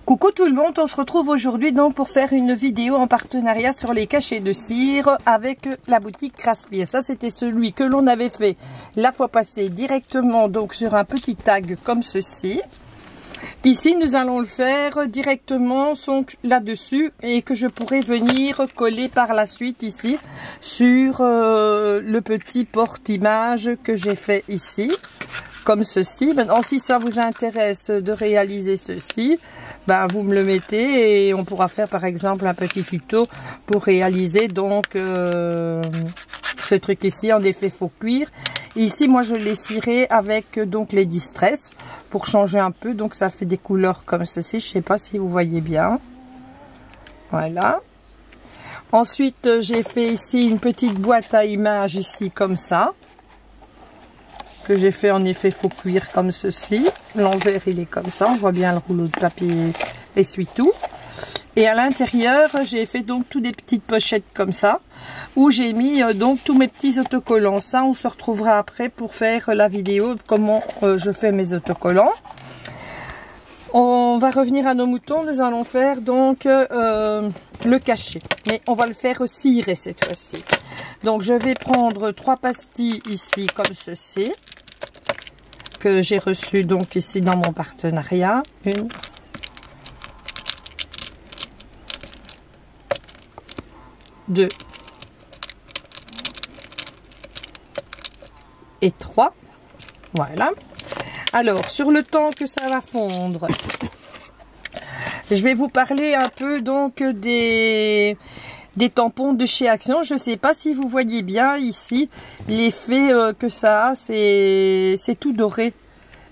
Coucou tout le monde, on se retrouve aujourd'hui donc pour faire une vidéo en partenariat sur les cachets de cire avec la boutique Craspire. Ça c'était celui que l'on avait fait la fois passée directement donc sur un petit tag comme ceci. Ici nous allons le faire directement là-dessus et que je pourrai venir coller par la suite ici sur le petit porte-image que j'ai fait ici. Comme ceci. Maintenant, si ça vous intéresse de réaliser ceci, ben vous me le mettez et on pourra faire par exemple un petit tuto pour réaliser donc ce truc ici en effet faux cuir. Ici, moi je l'ai ciré avec donc les Distress pour changer un peu. Donc ça fait des couleurs comme ceci. Je sais pas si vous voyez bien. Voilà. Ensuite, j'ai fait ici une petite boîte à images ici comme ça, que j'ai fait en effet faux cuir comme ceci. L'envers il est comme ça, on voit bien le rouleau de papier essuie-tout. Et à l'intérieur j'ai fait donc toutes des petites pochettes comme ça, où j'ai mis donc tous mes petits autocollants. Ça on se retrouvera après pour faire la vidéo de comment je fais mes autocollants. On va revenir à nos moutons, nous allons faire donc le cachet, mais on va le faire cirer cette fois-ci. Donc je vais prendre 3 pastilles ici comme ceci, que j'ai reçu donc ici dans mon partenariat. 1, 2 et 3. Voilà. Alors, sur le temps que ça va fondre, je vais vous parler un peu donc des tampons de chez Action. Je ne sais pas si vous voyez bien ici l'effet que ça a, c'est tout doré.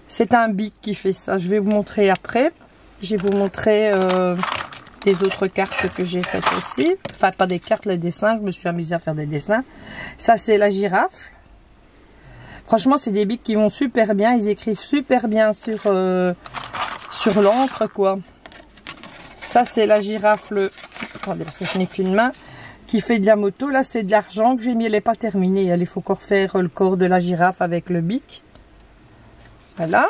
C'est un bic qui fait ça. Je vais vous montrer après. Je vais vous montrer des autres cartes que j'ai faites aussi. Enfin, pas des cartes, les dessins. Je me suis amusée à faire des dessins. Ça, c'est la girafe. Franchement, c'est des bics qui vont super bien. Ils écrivent super bien sur l'encre, quoi. Ça, c'est la girafe, attendez, parce que je n'ai qu'une main, qui fait de la moto. Là, c'est de l'argent que j'ai mis. Elle n'est pas terminée. Il faut encore faire le corps de la girafe avec le bic. Voilà.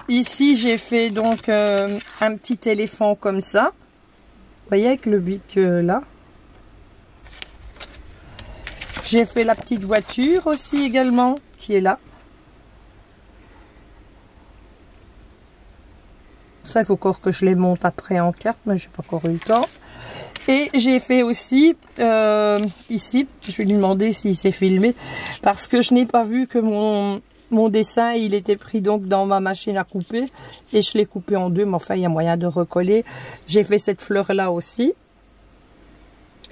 Ici, j'ai fait donc un petit éléphant comme ça. Vous voyez, avec le bic là. J'ai fait la petite voiture aussi également, qui est là. Ça, il faut encore que je les monte après en carte, mais je n'ai pas encore eu le temps. Et j'ai fait aussi, ici, je vais lui demander s'il s'est filmé, parce que je n'ai pas vu que mon dessin, il était pris donc dans ma machine à couper, et je l'ai coupé en deux, mais enfin, il y a moyen de recoller. J'ai fait cette fleur-là aussi.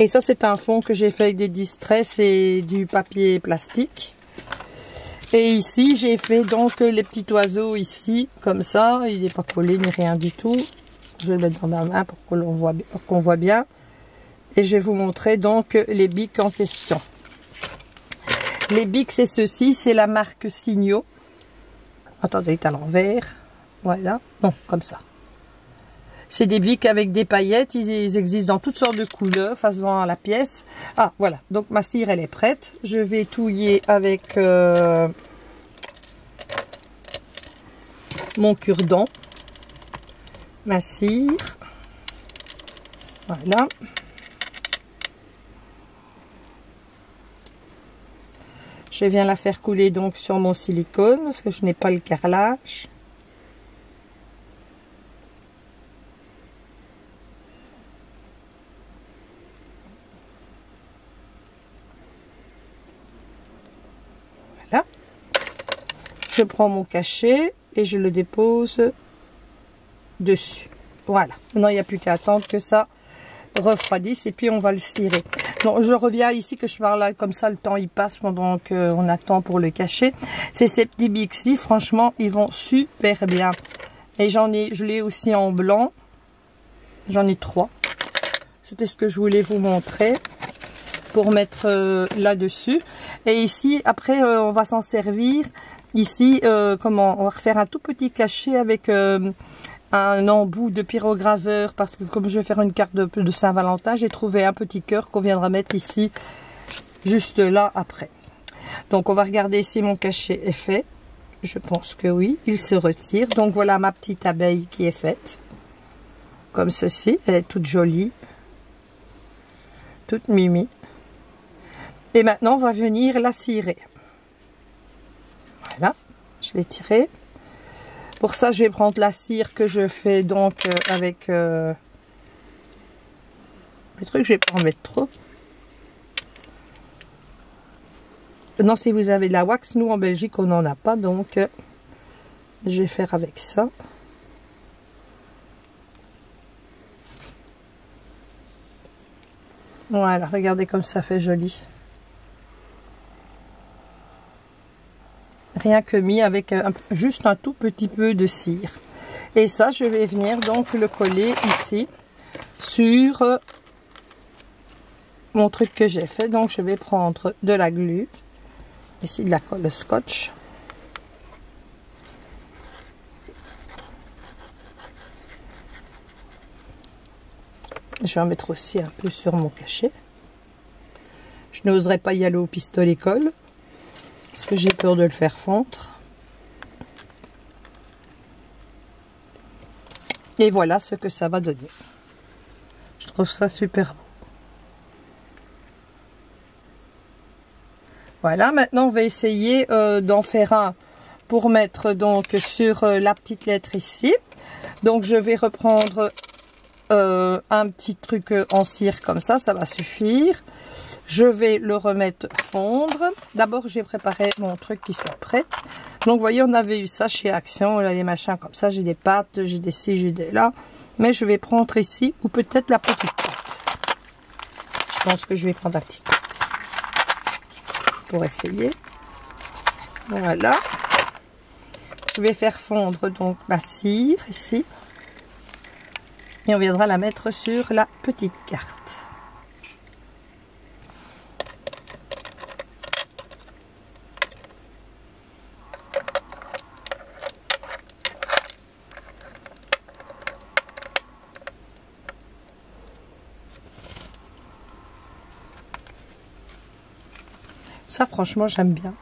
Et ça, c'est un fond que j'ai fait avec des Distress et du papier plastique. Et ici, j'ai fait donc les petits oiseaux ici, comme ça. Il n'est pas collé ni rien du tout. Je vais le mettre dans ma main pour qu'on voit bien. Et je vais vous montrer donc les bics en question. Les bics, c'est ceci. C'est la marque Signo. Attendez, il est à l'envers. Voilà. Non, comme ça. C'est des bics avec des paillettes. Ils existent dans toutes sortes de couleurs. Ça se vend à la pièce. Ah, voilà. Donc, ma cire, elle est prête. Je vais touiller avec mon cure-dent. Ma cire. Voilà. Je viens la faire couler donc sur mon silicone parce que je n'ai pas le carrelage. Voilà. Je prends mon cachet et je le dépose dessus. Voilà. Maintenant, il n'y a plus qu'à attendre que ça refroidisse et puis on va le cirer. Donc, je reviens ici que je parle là comme ça, le temps il passe pendant qu'on attend pour le cachet. C'est ces petits bics-ci, franchement, ils vont super bien. Et je l'ai aussi en blanc. J'en ai 3. C'était ce que je voulais vous montrer pour mettre là-dessus. Et ici, après, on va s'en servir. Ici, on va refaire un tout petit cachet avec un embout de pyrograveur, parce que comme je vais faire une carte de Saint-Valentin, j'ai trouvé un petit cœur qu'on viendra mettre ici, juste là après. Donc on va regarder si mon cachet est fait. Je pense que oui, il se retire. Donc voilà ma petite abeille qui est faite. Comme ceci, elle est toute jolie. Toute mimi. Et maintenant, on va venir la cirer. Voilà, je l'ai tirée. Pour ça, je vais prendre la cire que je fais donc avec... le truc, je vais pas en mettre trop. Non, si vous avez de la wax, nous en Belgique, on n'en a pas. Donc, je vais faire avec ça. Voilà, regardez comme ça fait joli. Rien que mis avec juste un tout petit peu de cire. Et ça, je vais venir donc le coller ici sur mon truc que j'ai fait. Donc, je vais prendre de la glu. Ici, de la colle scotch. Je vais en mettre aussi un peu sur mon cachet. Je n'oserais pas y aller au pistolet colle parce que j'ai peur de le faire fondre. Et voilà ce que ça va donner. Je trouve ça super beau. Voilà, maintenant on va essayer d'en faire un pour mettre donc sur la petite lettre ici. Donc je vais reprendre un petit truc en cire comme ça va suffire. Je vais le remettre fondre. D'abord, j'ai préparé mon truc qui soit prêt. Donc, vous voyez, on avait eu ça chez Action, là, les machins comme ça. J'ai des pâtes, j'ai des ci, j'ai des là. Mais je vais prendre ici, ou peut-être la petite pâte. Je pense que je vais prendre la petite pâte. Pour essayer. Voilà. Je vais faire fondre donc ma cire ici. Et on viendra la mettre sur la petite carte. Ça, franchement, j'aime bien.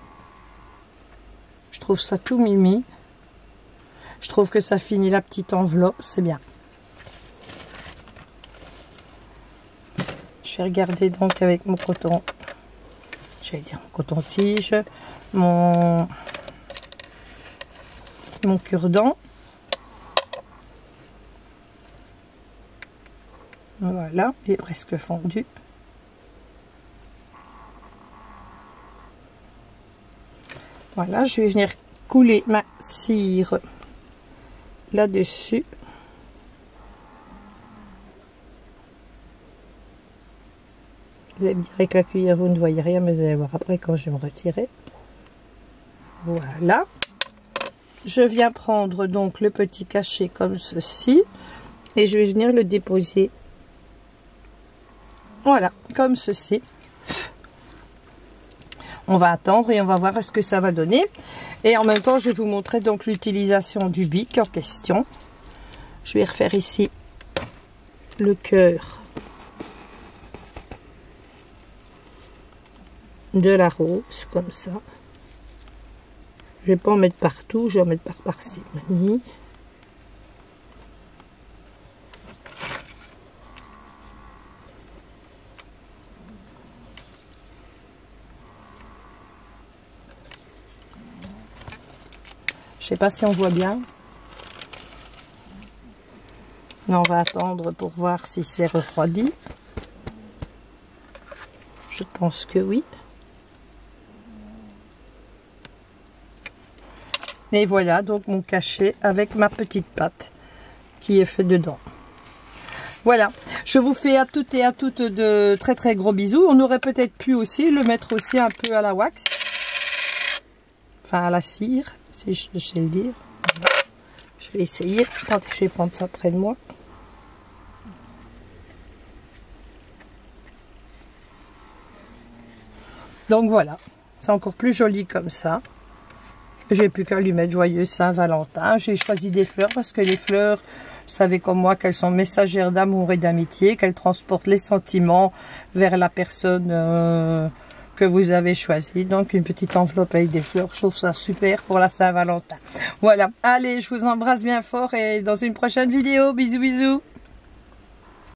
Je trouve ça tout mimi. Je trouve que ça finit la petite enveloppe, c'est bien. Je vais regarder donc avec mon coton, j'allais dire mon coton-tige, mon cure-dent. Voilà, il est presque fondu. Voilà, je vais venir couler ma cire là-dessus. Vous allez me dire avec la cuillère, vous ne voyez rien, mais vous allez voir après quand je vais me retirer. Voilà. Je viens prendre donc le petit cachet comme ceci. Et je vais venir le déposer. Voilà, comme ceci. On va attendre et on va voir ce que ça va donner. Et en même temps, je vais vous montrer donc l'utilisation du bic en question. Je vais refaire ici le cœur de la rose, comme ça. Je vais pas en mettre partout, je vais en mettre par-ci. Je sais pas si on voit bien. Non, on va attendre pour voir si c'est refroidi. Je pense que oui. Et voilà donc mon cachet avec ma petite pâte qui est fait dedans. Voilà, je vous fais à toutes et à toutes de très très gros bisous. On aurait peut-être pu aussi le mettre aussi un peu à la wax. Enfin à la cire, si je sais le dire. Je vais essayer. Attendez, je vais prendre ça près de moi. Donc voilà, c'est encore plus joli comme ça. J'ai plus qu'à lui mettre joyeux Saint-Valentin. J'ai choisi des fleurs parce que les fleurs, vous savez comme moi qu'elles sont messagères d'amour et d'amitié, qu'elles transportent les sentiments vers la personne que vous avez choisi. Donc une petite enveloppe avec des fleurs, je trouve ça super pour la Saint-Valentin. Voilà, allez, je vous embrasse bien fort et dans une prochaine vidéo, bisous bisous.